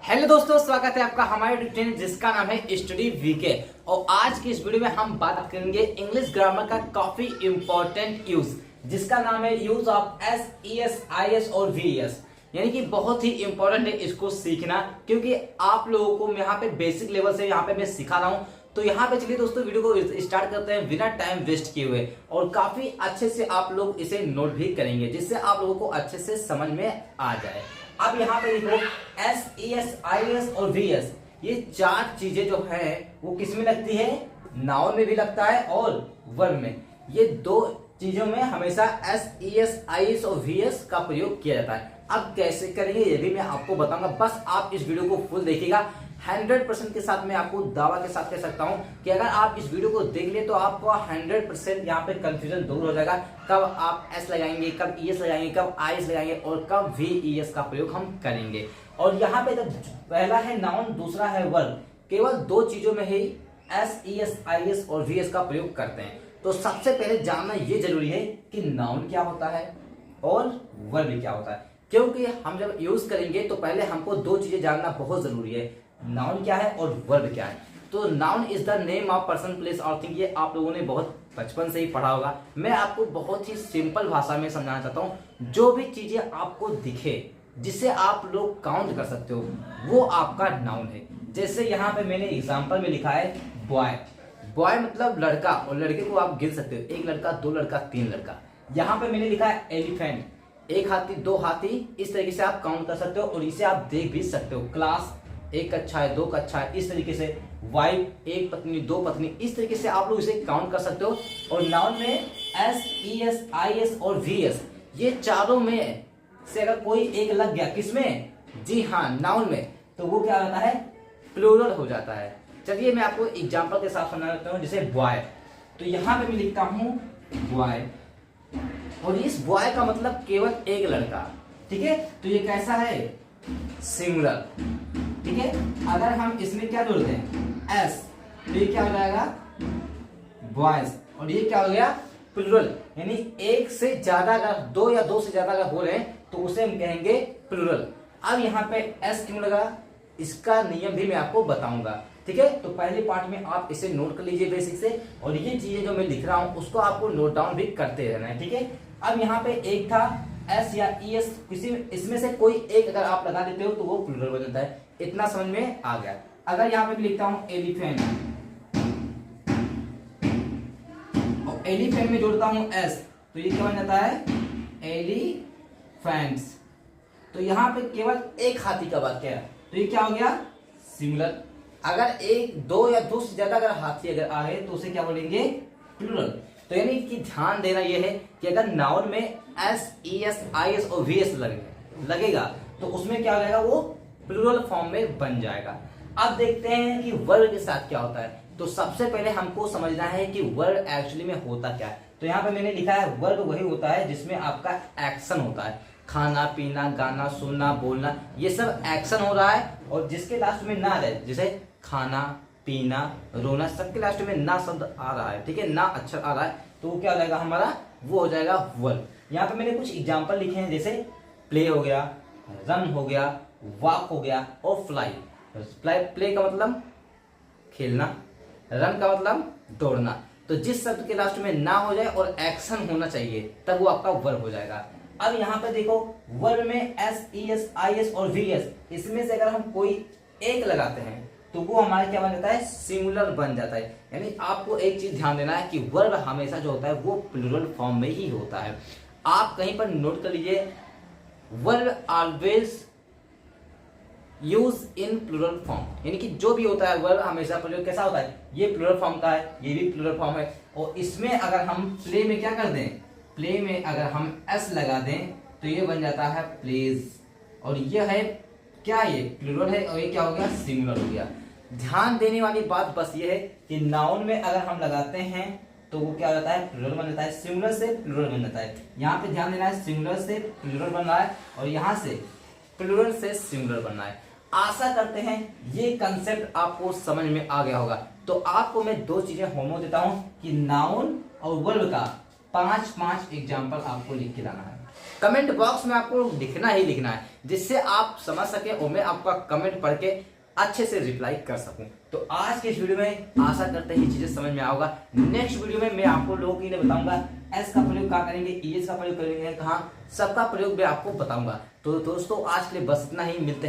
Hello दोस्तों, स्वागत है आपका हमारे ट्यूटोरियल जिसका नाम है स्टडी वीके। और आज की इस वीडियो में हम बात करेंगे इंग्लिश ग्रामर का काफी इंपॉर्टेंट यूज जिसका नाम है use of S, E S, I S और वी एस। यानी कि बहुत ही इंपॉर्टेंट है इसको सीखना, क्योंकि आप लोगों को यहाँ पे बेसिक लेवल से यहाँ पे मैं सिखा रहा हूँ। तो यहाँ पे चलिए दोस्तों वीडियो को स्टार्ट करते हैं बिना टाइम वेस्ट किए हुए, और काफी अच्छे से आप लोग इसे नोट भी करेंगे जिससे आप लोगों को अच्छे से समझ में आ जाए। अब यहाँ पे देखो S, E S, I S और वी एस, ये चार चीजें जो है वो किस में लगती है? नाउन में भी लगता है और वर्ब में। ये दो चीजों में हमेशा S, E S, I S और वी एस का प्रयोग किया जाता है। अब कैसे करेंगे ये भी मैं आपको बताऊंगा, बस आप इस वीडियो को फुल देखिएगा। 100% के साथ मैं आपको दावा के साथ कह सकता हूं कि अगर आप इस वीडियो को देख लिए तो आपको 100% यहाँ पे कंफ्यूजन दूर हो जाएगा। कब आप एस लगाएंगे, कब ई एस लगाएंगे, कब आई एस लगाएंगे और कब वी ई एस का प्रयोग हम करेंगे। और यहाँ पे जब पहला है नाउन, दूसरा है वर्ब, केवल दो चीजों में ही S, E S, I S और वी एस का प्रयोग करते हैं। तो सबसे पहले जानना ये जरूरी है कि नाउन क्या होता है और वर्ब क्या होता है, क्योंकि हम जब यूज करेंगे तो पहले हमको दो चीजें जानना बहुत जरूरी है, नाउन क्या है और वर्ब क्या है। तो noun is the name of person, place और थिंग, ये आप लोगों ने बहुत बचपन से ही पढ़ा होगा। मैं आपको बहुत ही सिंपल भाषा में समझाना चाहता हूँ। जो भी चीजें आपको दिखे जिसे आप लोग काउंट कर सकते हो वो आपका नाउन है। जैसे यहाँ पे मैंने एग्जाम्पल में लिखा है बॉय। बॉय मतलब लड़का, और लड़के को आप गिन सकते हो, एक लड़का, दो लड़का, तीन लड़का। यहाँ पे मैंने लिखा है एलिफेंट, एक हाथी, दो हाथी, इस तरीके से आप काउंट कर सकते हो और इसे आप देख भी सकते हो। क्लास, एक कक्षा है, दो कक्षा है, इस तरीके से। वाइफ, एक पत्नी, दो पत्नी, इस तरीके से आप लोग इसे काउंट कर सकते हो। और नाउन में S, E S, I S और वी एस, ये चारों में से अगर कोई एक लग गया, किसमें? जी हाँ, नाउन में, तो वो क्या होता है? प्लूरल हो जाता है। चलिए मैं आपको एग्जांपल के साथ समझा देता हूँ। जैसे बॉय, तो यहाँ पे मैं लिखता हूँ बॉय, और इस बॉय का मतलब केवल एक लड़का, ठीक है। तो ये कैसा है? सिंगुलर, ठीक है। अगर हम इसमें क्या जोड़ते हैं? एस, तो ये क्या हो जाएगा? बॉयज, और ये क्या हो गया? प्लूरल, यानी एक से ज्यादा अगर दो या दो से ज्यादा अगर हो रहे हैं तो उसे हम कहेंगे प्लूरल। अब यहाँ पे एस क्यों लगा, इसका नियम भी मैं आपको बताऊंगा, ठीक है। तो पहले पार्ट में आप इसे नोट कर लीजिए बेसिक से, और ये चीजें जो मैं लिख रहा हूं उसको आपको नोट डाउन भी करते रहना है, ठीक है। अब यहाँ पे एक था एस या ई एस, किसी इसमें से कोई एक अगर आप लगा देते हो तो वो प्लूरल बन जाता है। इतना समझ में आ गया। अगर यहाँ पे भी लिखता हूं एलिफेंट, और एलिफेंट में जोड़ता हूं एस, तो ये क्या बन जाता है? एलिफेंट्स। तो यहाँ पे केवल एक हाथी का वाक्य है, तो ये क्या हो गया? सिंगुलर। अगर एक, दो या दो से ज्यादा अगर हाथी अगर आ गए तो उसे क्या बोलेंगे? प्लूरल। तो यानी कि ध्यान देना यह है कि अगर नाउन में S, E S, I S और वी एस लगेगा तो उसमें क्या हो जाएगा? वो प्लूरल फॉर्म में बन जाएगा। अब देखते हैं कि वर्ब के साथ क्या होता है। तो सबसे पहले हमको समझना है कि वर्ब एक्चुअली में होता क्या है। तो यहाँ पे मैंने लिखा है वर्ब वही होता है जिसमें आपका एक्शन होता है। खाना, पीना, गाना, सुनना, बोलना, ये सब एक्शन हो रहा है, और जिसके लास्ट में ना रहे, जैसे खाना, पीना, रोना, सबके लास्ट में ना शब्द आ रहा है, ठीक है, ना अक्षर आ रहा है, तो वो क्या हो जाएगा हमारा? वो हो जाएगा वर्ब। यहाँ पे मैंने कुछ एग्जांपल लिखे हैं, जैसे प्ले हो गया, रन हो गया, वॉक हो गया और फ्लाई। प्ले का मतलब खेलना, रन का मतलब दौड़ना। तो जिस शब्द के लास्ट में ना हो जाए और एक्शन होना चाहिए तब वो आपका वर्ब हो जाएगा। अब यहाँ पे देखो वर्ब में S, E S, I S और वी एस, इसमें से अगर हम कोई एक लगाते हैं तो वो हमारा क्या बन जाता है? सिंगुलर बन जाता है। यानी आपको एक चीज ध्यान देना है कि वर्ब हमेशा जो होता है वो प्लूरल फॉर्म में ही होता है। आप कहीं पर नोट कर लीजिए, verb always use in plural form, यानी कि जो भी होता है वर्ब हमेशा प्रयोग कैसा होता है? ये प्लूरल फॉर्म का है, ये भी प्लूरल फॉर्म है। और इसमें अगर हम प्ले में क्या कर दें? प्ले में अगर हम एस लगा दें तो ये बन जाता है प्लेज, और ये है क्या? ये प्लूरल है, और ये क्या हो गया? सिंगुलर हो गया। ध्यान देने वाली बात बस ये है कि नाउन में अगर हम लगाते हैं तो वो क्या हो जाता है? प्लूरल बन जाता है, सिंगुलर से प्लूरल बन जाता है। यहाँ पे ध्यान देना है, सिंगुलर से प्लूरल बन रहा है और यहाँ से प्लूरल से सिंगुलर बनना है। आशा करते हैं ये कंसेप्ट आपको समझ में आ गया होगा। तो आपको मैं दो चीजें होमवर्क देता हूं कि नाउन और वर्ब का 5-5 एग्जाम्पल आपको लिख के लाना है। कमेंट बॉक्स में आपको लिखना ही लिखना है। जिससे आप समझ सके और मैं आपका कमेंट पढ़ के अच्छे से रिप्लाई कर सकूं। तो आज के इस वीडियो में आशा करते हैं ये चीजें समझ में आओगा। नेक्स्ट वीडियो में मैं आपको लोगों के लिए बताऊंगा एस का प्रयोग कहाँ करेंगे, ईएस का प्रयोग करेंगे कहाँ, सबका प्रयोग मैं आपको बताऊंगा। तो दोस्तों आज के लिए बस इतना ही, मिलते हैं।